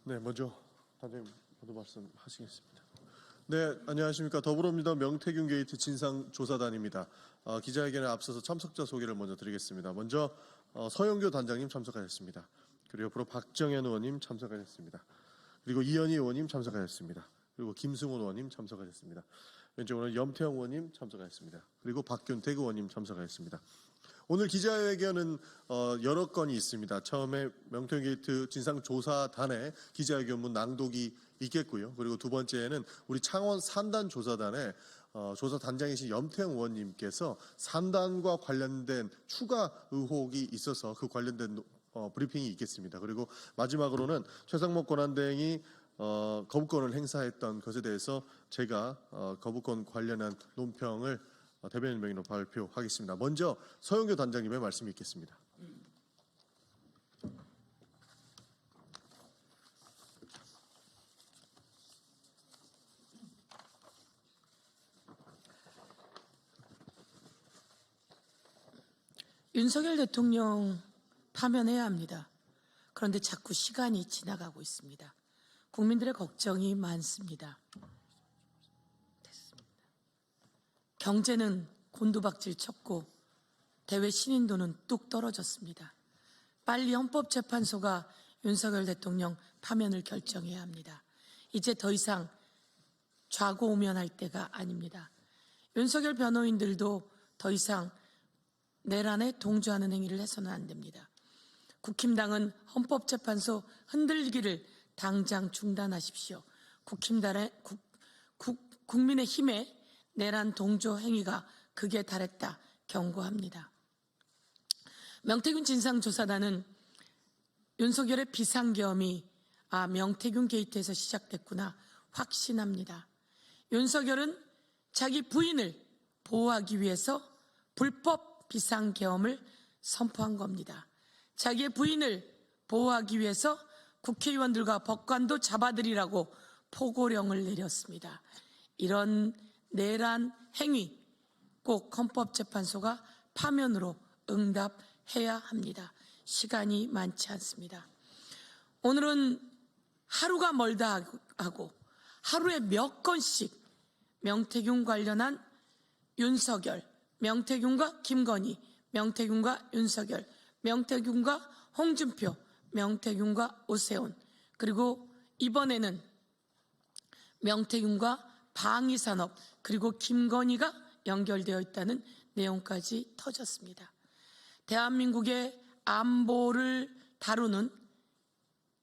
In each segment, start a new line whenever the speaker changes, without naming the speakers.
네, 먼저 단장님 모두 말씀하시겠습니다. 네, 안녕하십니까. 더불어민주당 명태균 게이트 진상조사단입니다. 기자회견에 앞서서 참석자 소개를 먼저 드리겠습니다. 먼저 서영교 단장님 참석하셨습니다. 그리고 옆으로 박정현 의원님 참석하셨습니다. 그리고 이현희 의원님 참석하셨습니다. 그리고 김승훈 의원님 참석하셨습니다. 왼쪽으로는 염태영 의원님 참석하셨습니다. 그리고 박균택 의원님 참석하셨습니다. 오늘 기자회견은 여러 건이 있습니다. 처음에 명태균 게이트 진상조사단의 기자회견문 낭독이 있겠고요. 그리고 두 번째에는 우리 창원 산단조사단의 조사단장이신 염태영 의원님께서 산단과 관련된 추가 의혹이 있어서 그 관련된 브리핑이 있겠습니다. 그리고 마지막으로는 최상목 권한대행이 거부권을 행사했던 것에 대해서 제가 거부권 관련한 논평을 대변인 명의로 발표하겠습니다. 먼저 서영교 단장님의 말씀이 있겠습니다.
윤석열 대통령 파면해야 합니다. 그런데 자꾸 시간이 지나가고 있습니다. 국민들의 걱정이 많습니다. 됐습니다. 경제는 곤두박질 쳤고 대외 신인도는 뚝 떨어졌습니다. 빨리 헌법재판소가 윤석열 대통령 파면을 결정해야 합니다. 이제 더 이상 좌고우면할 때가 아닙니다. 윤석열 변호인들도 더 이상 내란에 동조하는 행위를 해서는 안 됩니다. 국힘당은 헌법재판소 흔들기를 당장 중단하십시오. 국민의힘의 내란 동조 행위가 극에 달했다 경고합니다. 명태균 진상조사단은 윤석열의 비상계엄이 명태균 게이트에서 시작됐구나 확신합니다. 윤석열은 자기 부인을 보호하기 위해서 불법 비상계엄을 선포한 겁니다. 자기의 부인을 보호하기 위해서 국회의원들과 법관도 잡아들이라고 포고령을 내렸습니다. 이런 내란 행위 꼭 헌법재판소가 파면으로 응답해야 합니다. 시간이 많지 않습니다. 오늘은 하루가 멀다 하고 하루에 몇 건씩 명태균 관련한 윤석열, 명태균과 김건희, 명태균과 윤석열, 명태균과 홍준표, 명태균과 오세훈, 그리고 이번에는 명태균과 방위산업, 그리고 김건희가 연결되어 있다는 내용까지 터졌습니다. 대한민국의 안보를 다루는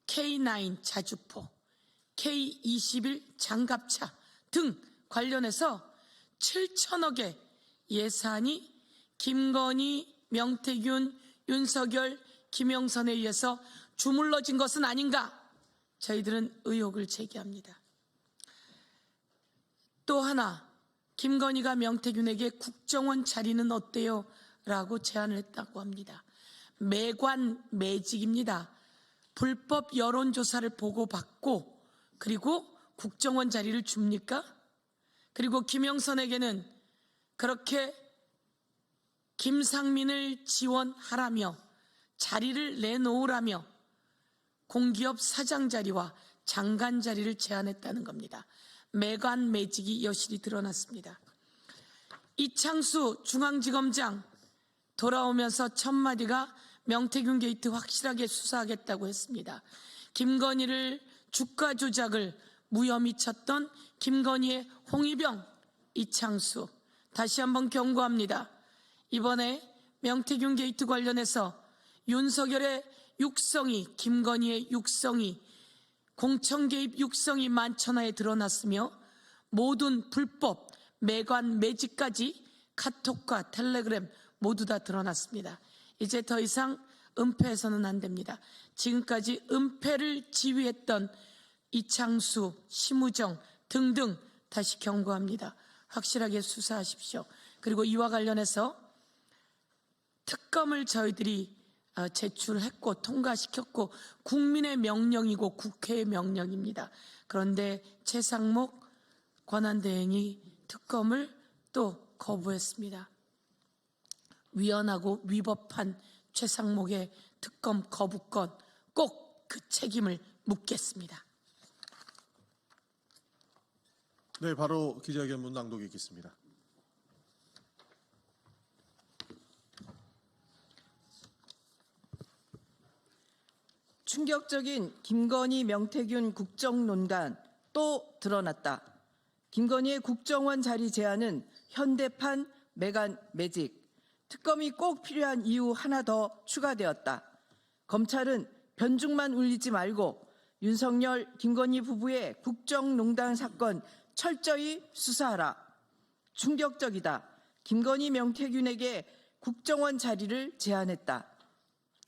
K9 자주포, K21 장갑차 등 관련해서 7천억의 예산이 김건희, 명태균, 윤석열, 김영선에 의해서 주물러진 것은 아닌가? 저희들은 의혹을 제기합니다. 또 하나, 김건희가 명태균에게 국정원 자리는 어때요? 라고 제안을 했다고 합니다. 매관매직입니다. 불법 여론조사를 보고받고 그리고 국정원 자리를 줍니까? 그리고 김영선에게는 그렇게 김상민을 지원하라며 자리를 내놓으라며 공기업 사장 자리와 장관 자리를 제안했다는 겁니다. 매관매직이 여실히 드러났습니다. 이창수 중앙지검장 돌아오면서 첫마디가 명태균 게이트 확실하게 수사하겠다고 했습니다. 김건희를 주가 조작을 무혐의 쳤던 김건희의 홍위병 이창수, 다시 한번 경고합니다. 이번에 명태균 게이트 관련해서 윤석열의 육성이, 김건희의 육성이, 공천 개입 육성이 만천하에 드러났으며 모든 불법 매관 매직까지 카톡과 텔레그램 모두 다 드러났습니다. 이제 더 이상 은폐해서는 안 됩니다. 지금까지 은폐를 지휘했던 이창수, 심우정 등등 다시 경고합니다. 확실하게 수사하십시오. 그리고 이와 관련해서 특검을 저희들이 제출했고 통과시켰고 국민의 명령이고 국회의 명령입니다. 그런데 최상목 권한대행이 특검을 또 거부했습니다. 위헌하고 위법한 최상목의 특검 거부권 꼭 그 책임을 묻겠습니다.
네, 바로 기자회견문 낭독이 있겠습니다.
충격적인 김건희 명태균 국정논란 또 드러났다. 김건희의 국정원 자리 제안은 현대판 메간 매직. 특검이 꼭 필요한 이유 하나 더 추가되었다. 검찰은 변죽만 울리지 말고 윤석열, 김건희 부부의 국정농단 사건 철저히 수사하라. 충격적이다. 김건희 명태균에게 국정원 자리를 제안했다.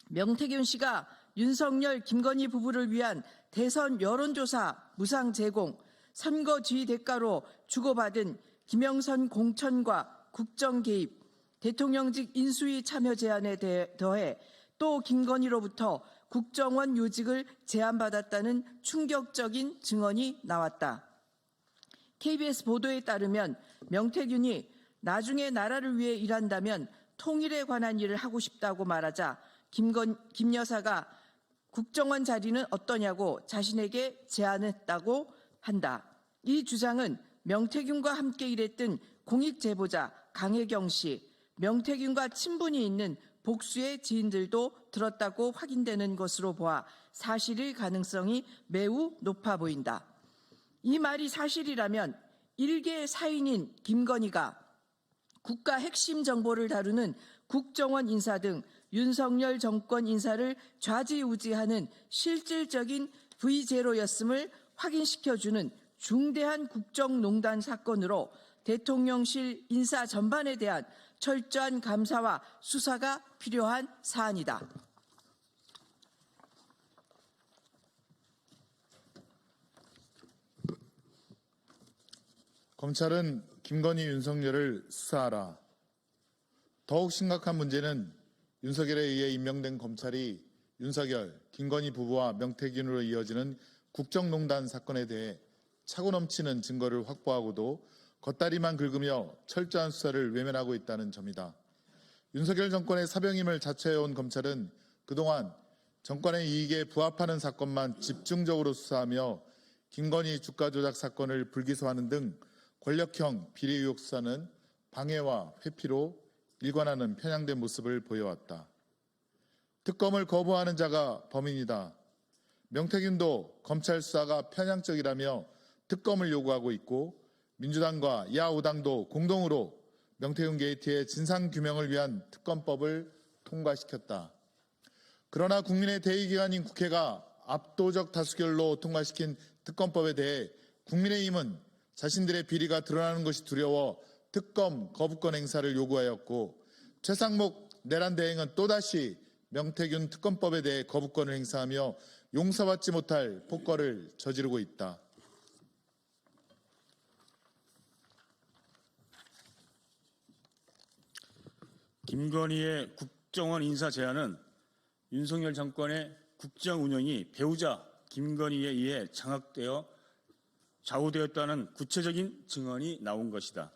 명태균 씨가 윤석열, 김건희 부부를 위한 대선 여론조사 무상 제공, 선거 지휘 대가로 주고받은 김영선 공천과 국정 개입, 대통령직 인수위 참여 제안에 더해 또 김건희로부터 국정원 요직을 제안받았다는 충격적인 증언이 나왔다. KBS 보도에 따르면 명태균이 나중에 나라를 위해 일한다면 통일에 관한 일을 하고 싶다고 말하자 김 여사가 국정원 자리는 어떠냐고 자신에게 제안했다고 한다. 이 주장은 명태균과 함께 일했던 공익제보자 강혜경 씨, 명태균과 친분이 있는 복수의 지인들도 들었다고 확인되는 것으로 보아 사실일 가능성이 매우 높아 보인다. 이 말이 사실이라면 일개 사인인 김건희가 국가 핵심 정보를 다루는 국정원 인사 등 윤석열 정권 인사를 좌지우지하는 실질적인 V0였음을 확인시켜주는 중대한 국정농단 사건으로 대통령실 인사 전반에 대한 철저한 감사와 수사가 필요한 사안이다.
검찰은 김건희, 윤석열을 수사하라. 더욱 심각한 문제는 윤석열에 의해 임명된 검찰이 윤석열, 김건희 부부와 명태균으로 이어지는 국정농단 사건에 대해 차고 넘치는 증거를 확보하고도 겉다리만 긁으며 철저한 수사를 외면하고 있다는 점이다. 윤석열 정권의 사병임을 자처해온 검찰은 그동안 정권의 이익에 부합하는 사건만 집중적으로 수사하며 김건희 주가 조작 사건을 불기소하는 등 권력형 비리 의혹 수사는 방해와 회피로 일관하는 편향된 모습을 보여왔다. 특검을 거부하는 자가 범인이다. 명태균도 검찰 수사가 편향적이라며 특검을 요구하고 있고 민주당과 야5당도 공동으로 명태균 게이트의 진상규명을 위한 특검법을 통과시켰다. 그러나 국민의 대의기관인 국회가 압도적 다수결로 통과시킨 특검법에 대해 국민의힘은 자신들의 비리가 드러나는 것이 두려워 특검 거부권 행사를 요구하였고 최상목 내란 대행은 또다시 명태균 특검법에 대해 거부권을 행사하며 용서받지 못할 폭거를 저지르고 있다.
김건희의 국정원 인사 제안은 윤석열 정권의 국정 운영이 배우자 김건희에 의해 장악되어 좌우되었다는 구체적인 증언이 나온 것이다.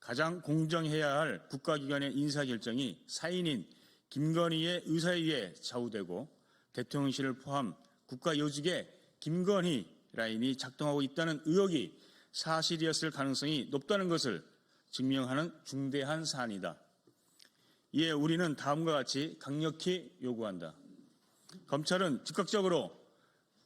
가장 공정해야 할 국가기관의 인사 결정이 사인인 김건희의 의사에 의해 좌우되고 대통령실을 포함 국가요직에 김건희 라인이 작동하고 있다는 의혹이 사실이었을 가능성이 높다는 것을 증명하는 중대한 사안이다. 이에 우리는 다음과 같이 강력히 요구한다. 검찰은 즉각적으로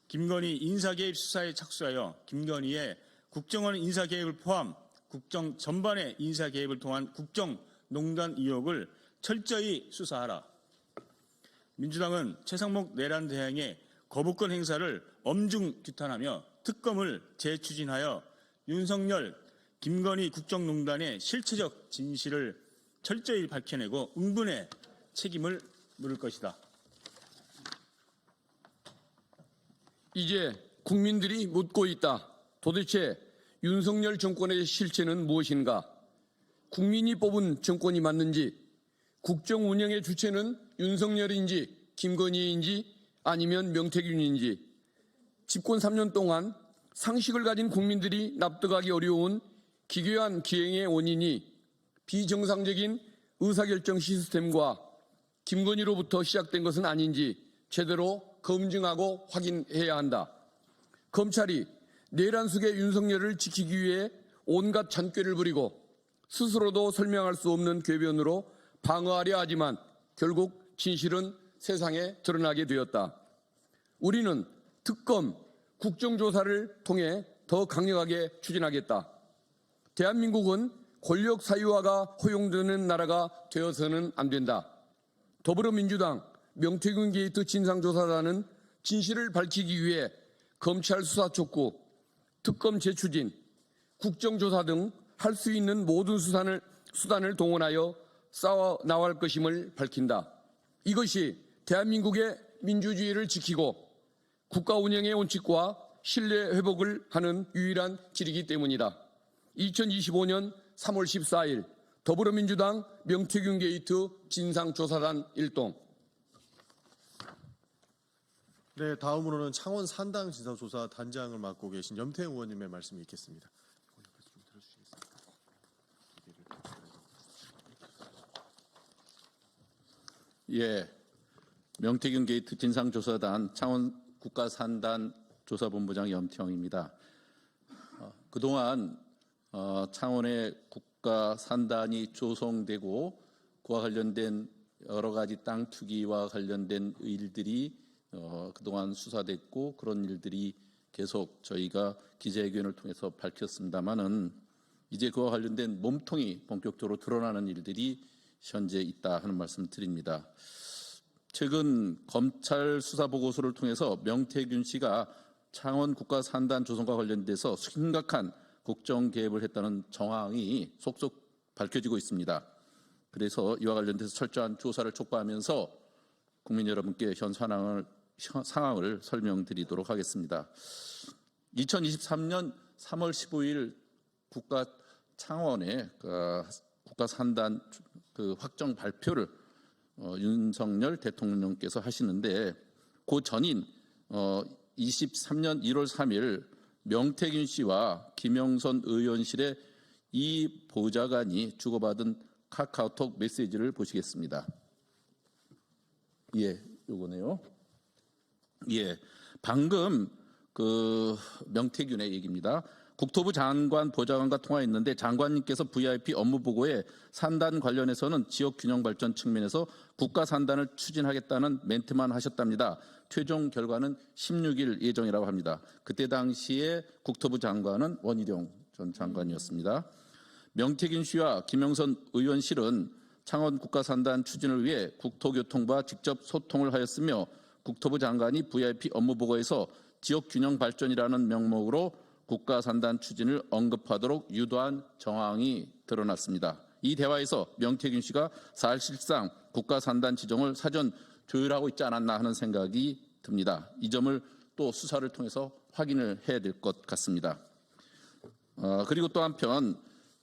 김건희 인사개입 수사에 착수하여 김건희의 국정원 인사개입을 포함 국정 전반의 인사개입을 통한 국정농단 의혹을 철저히 수사하라. 민주당은 최상목 내란 대행의 거부권 행사를 엄중 규탄하며 특검을 재추진하여 윤석열, 김건희 국정농단의 실체적 진실을 철저히 밝혀내고 응분의 책임을 물을 것이다.
이제 국민들이 묻고 있다. 도대체 윤석열 정권의 실체는 무엇인가? 국민이 뽑은 정권이 맞는지, 국정 운영의 주체는 윤석열인지 김건희인지 아니면 명태균인지, 집권 3년 동안 상식을 가진 국민들이 납득하기 어려운 기괴한 기행의 원인이 비정상적인 의사결정 시스템과 김건희로부터 시작된 것은 아닌지 제대로 검증하고 확인해야 한다. 검찰이 내란숙의 윤석열을 지키기 위해 온갖 잔꾀를 부리고 스스로도 설명할 수 없는 궤변으로 방어하려 하지만 결국 진실은 세상에 드러나게 되었다. 우리는 특검, 국정조사를 통해 더 강력하게 추진하겠다. 대한민국은 권력 사유화가 허용되는 나라가 되어서는 안 된다. 더불어민주당 명태균 게이트 진상조사단은 진실을 밝히기 위해 검찰 수사 촉구, 특검 재추진, 국정조사 등 할 수 있는 모든 수단을 동원하여 싸워 나갈 것임을 밝힌다. 이것이 대한민국의 민주주의를 지키고 국가 운영의 원칙과 신뢰 회복을 하는 유일한 길이기 때문이다. 2025년 3월 14일 더불어민주당 명태균 게이트 진상조사단 일동.
네, 다음으로는 창원 산당 진상조사 단장을 맡고 계신 염태영 의원님의 말씀이 있겠습니다.
예, 명태균 게이트 진상조사단 창원 국가산단 조사본부장 염태영입니다. 그동안 창원의 국가산단이 조성되고 그와 관련된 여러 가지 땅 투기와 관련된 일들이 그동안 수사됐고 그런 일들이 계속 저희가 기자회견을 통해서 밝혔습니다마는 이제 그와 관련된 몸통이 본격적으로 드러나는 일들이 현재 있다 하는 말씀을 드립니다. 최근 검찰 수사 보고서를 통해서 명태균 씨가 창원 국가산단 조성과 관련돼서 심각한 국정 개입을 했다는 정황이 속속 밝혀지고 있습니다. 그래서 이와 관련돼서 철저한 조사를 촉구하면서 국민 여러분께 현 상황을 설명드리도록 하겠습니다. 2023년 3월 15일 창원의 국가산단 확정 발표를 윤석열 대통령께서 하시는데 그 전인 23년 1월 3일 명태균 씨와 김영선 의원실의 이 보좌관이 주고받은 카카오톡 메시지를 보시겠습니다. 예, 요거네요. 예, 방금 명태균의 얘기입니다. 국토부 장관 보좌관과 통화했는데 장관님께서 VIP 업무 보고에 산단 관련해서는 지역 균형 발전 측면에서 국가 산단을 추진하겠다는 멘트만 하셨답니다. 최종 결과는 16일 예정이라고 합니다. 그때 당시에 국토부 장관은 원희룡 전 장관이었습니다. 명태균 씨와 김영선 의원실은 창원 국가 산단 추진을 위해 국토교통부와 직접 소통을 하였으며 국토부 장관이 VIP 업무 보고에서 지역 균형 발전이라는 명목으로 국가 산단 추진을 언급하도록 유도한 정황이 드러났습니다. 이 대화에서 명태균 씨가 사실상 국가 산단 지정을 사전 조율하고 있지 않았나 하는 생각이 듭니다. 이 점을 또 수사를 통해서 확인을 해야 될 것 같습니다. 그리고 또 한편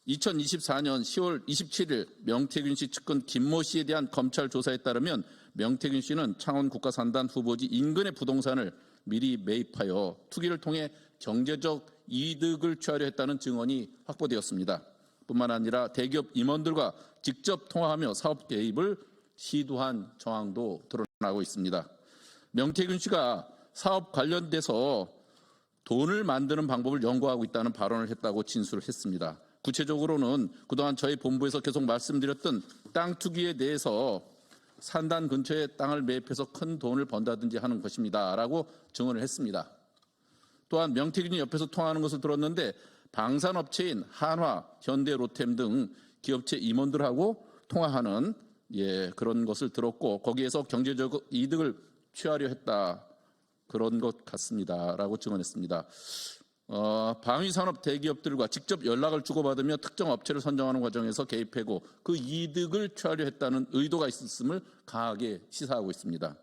2024년 10월 27일 명태균 씨 측근 김모 씨에 대한 검찰 조사에 따르면 명태균 씨는 창원 국가산단 후보지 인근의 부동산을 미리 매입하여 투기를 통해 경제적 이득을 취하려 했다는 증언이 확보되었습니다. 뿐만 아니라 대기업 임원들과 직접 통화하며 사업 개입을 시도한 정황도 드러나고 있습니다. 명태균 씨가 사업 관련돼서 돈을 만드는 방법을 연구하고 있다는 발언을 했다고 진술을 했습니다. 구체적으로는 그동안 저희 본부에서 계속 말씀드렸던 땅 투기에 대해서 산단 근처에 땅을 매입해서 큰 돈을 번다든지 하는 것입니다. 라고 증언을 했습니다. 또한 명태균이 옆에서 통화하는 것을 들었는데 방산업체인 한화, 현대, 로템 등 기업체 임원들하고 통화하는 그런 것을 들었고 거기에서 경제적 이득을 취하려 했다. 그런 것 같습니다. 라고 증언했습니다. 방위산업 대기업들과 직접 연락을 주고받으며 특정 업체를 선정하는 과정에서 개입하고 그 이득을 취하려 했다는 의도가 있었음을 강하게 시사하고 있습니다.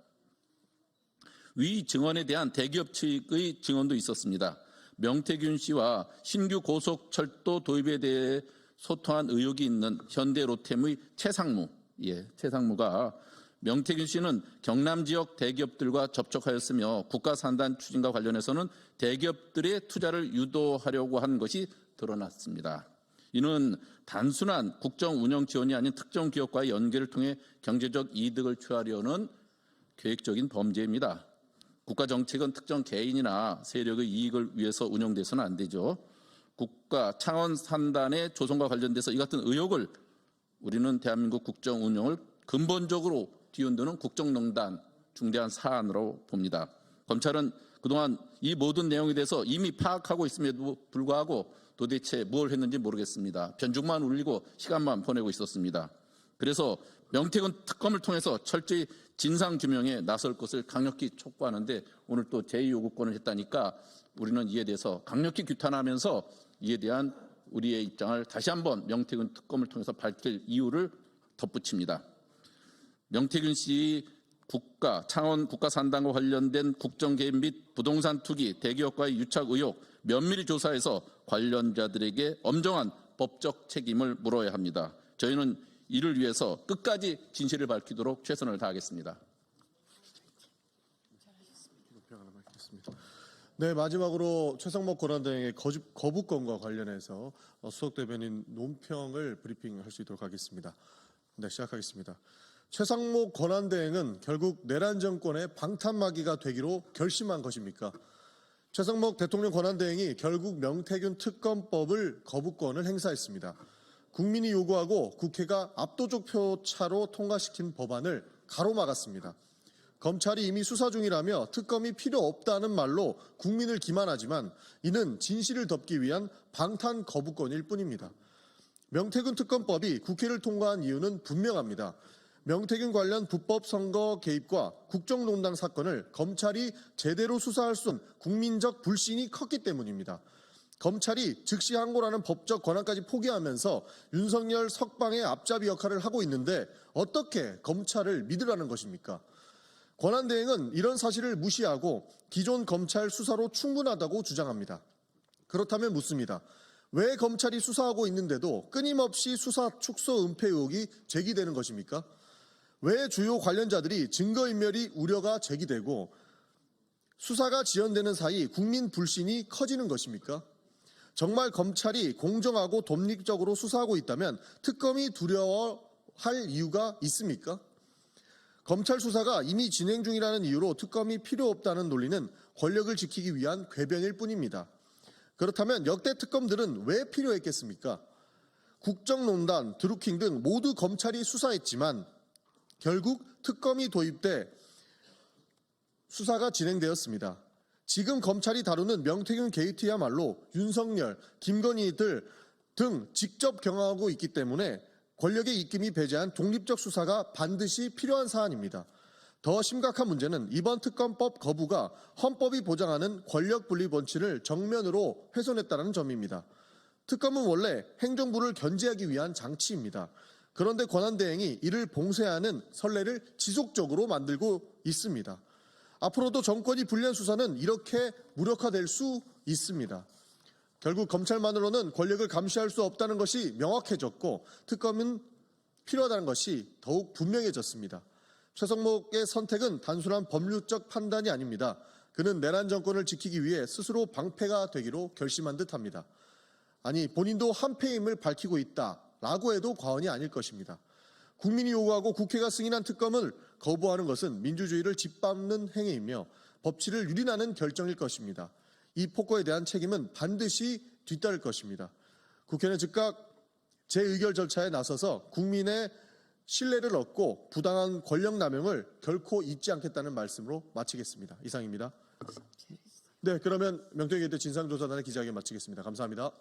위 증언에 대한 대기업 측의 증언도 있었습니다. 명태균 씨와 신규 고속철도 도입에 대해 소통한 의혹이 있는 현대 로템의 최상무가 명태균 씨는 경남 지역 대기업들과 접촉하였으며 국가산단 추진과 관련해서는 대기업들의 투자를 유도하려고 한 것이 드러났습니다. 이는 단순한 국정 운영 지원이 아닌 특정 기업과의 연계를 통해 경제적 이득을 취하려는 계획적인 범죄입니다. 국가 정책은 특정 개인이나 세력의 이익을 위해서 운영돼서는 안 되죠. 국가 창원 산단의 조성과 관련돼서 이 같은 의혹을 우리는 대한민국 국정 운영을 근본적으로 뒤흔드는 국정농단 중대한 사안으로 봅니다. 검찰은 그동안 이 모든 내용에 대해서 이미 파악하고 있음에도 불구하고 도대체 뭘 했는지 모르겠습니다. 변죽만 울리고 시간만 보내고 있었습니다. 그래서 명태균 특검을 통해서 철저히 진상규명에 나설 것을 강력히 촉구하는데 오늘 또 제2요구권을 했다니까 우리는 이에 대해서 강력히 규탄하면서 이에 대한 우리의 입장을 다시 한번 명태균 특검을 통해서 밝힐 이유를 덧붙입니다. 명태균 씨 창원 국가산단과 관련된 국정개입 및 부동산 투기, 대기업과의 유착 의혹 면밀히 조사해서 관련자들에게 엄정한 법적 책임을 물어야 합니다. 저희는 이를 위해서 끝까지 진실을 밝히도록 최선을 다하겠습니다.
네, 마지막으로 최상목 권한대행의 거부권과 관련해서 수석 대변인 논평을 브리핑할 수 있도록 하겠습니다. 네, 시작하겠습니다. 최상목 권한대행은 결국 내란 정권의 방탄마귀가 되기로 결심한 것입니까? 최상목 대통령 권한대행이 결국 명태균 특검법을 거부권을 행사했습니다. 국민이 요구하고 국회가 압도적 표차로 통과시킨 법안을 가로막았습니다. 검찰이 이미 수사 중이라며 특검이 필요 없다는 말로 국민을 기만하지만 이는 진실을 덮기 위한 방탄 거부권일 뿐입니다. 명태균 특검법이 국회를 통과한 이유는 분명합니다. 명태균 관련 불법 선거 개입과 국정농단 사건을 검찰이 제대로 수사할 수 없는 국민적 불신이 컸기 때문입니다. 검찰이 즉시 항고라는 법적 권한까지 포기하면서 윤석열 석방의 앞잡이 역할을 하고 있는데 어떻게 검찰을 믿으라는 것입니까? 권한대행은 이런 사실을 무시하고 기존 검찰 수사로 충분하다고 주장합니다. 그렇다면 묻습니다. 왜 검찰이 수사하고 있는데도 끊임없이 수사 축소 은폐 의혹이 제기되는 것입니까? 왜 주요 관련자들이 증거인멸이 우려가 제기되고 수사가 지연되는 사이 국민 불신이 커지는 것입니까? 정말 검찰이 공정하고 독립적으로 수사하고 있다면 특검이 두려워할 이유가 있습니까? 검찰 수사가 이미 진행 중이라는 이유로 특검이 필요 없다는 논리는 권력을 지키기 위한 궤변일 뿐입니다. 그렇다면 역대 특검들은 왜 필요했겠습니까? 국정농단, 드루킹 등 모두 검찰이 수사했지만 결국 특검이 도입돼 수사가 진행되었습니다. 지금 검찰이 다루는 명태균 게이트야말로 윤석열, 김건희들 등 직접 경험하고 있기 때문에 권력의 입김이 배제한 독립적 수사가 반드시 필요한 사안입니다. 더 심각한 문제는 이번 특검법 거부가 헌법이 보장하는 권력 분리 원칙을 정면으로 훼손했다는 점입니다. 특검은 원래 행정부를 견제하기 위한 장치입니다. 그런데 권한대행이 이를 봉쇄하는 선례를 지속적으로 만들고 있습니다. 앞으로도 정권이 불리한 수사는 이렇게 무력화될 수 있습니다. 결국 검찰만으로는 권력을 감시할 수 없다는 것이 명확해졌고 특검은 필요하다는 것이 더욱 분명해졌습니다. 최상목의 선택은 단순한 법률적 판단이 아닙니다. 그는 내란 정권을 지키기 위해 스스로 방패가 되기로 결심한 듯합니다. 아니 본인도 한패임을 밝히고 있다라고 해도 과언이 아닐 것입니다. 국민이 요구하고 국회가 승인한 특검을 거부하는 것은 민주주의를 짓밟는 행위이며 법치를 유린하는 결정일 것입니다. 이 폭거에 대한 책임은 반드시 뒤따를 것입니다. 국회는 즉각 재의결 절차에 나서서 국민의 신뢰를 얻고 부당한 권력 남용을 결코 잊지 않겠다는 말씀으로 마치겠습니다. 이상입니다. 네, 그러면 명태균 게이트 진상조사단의 기자회견 마치겠습니다. 감사합니다.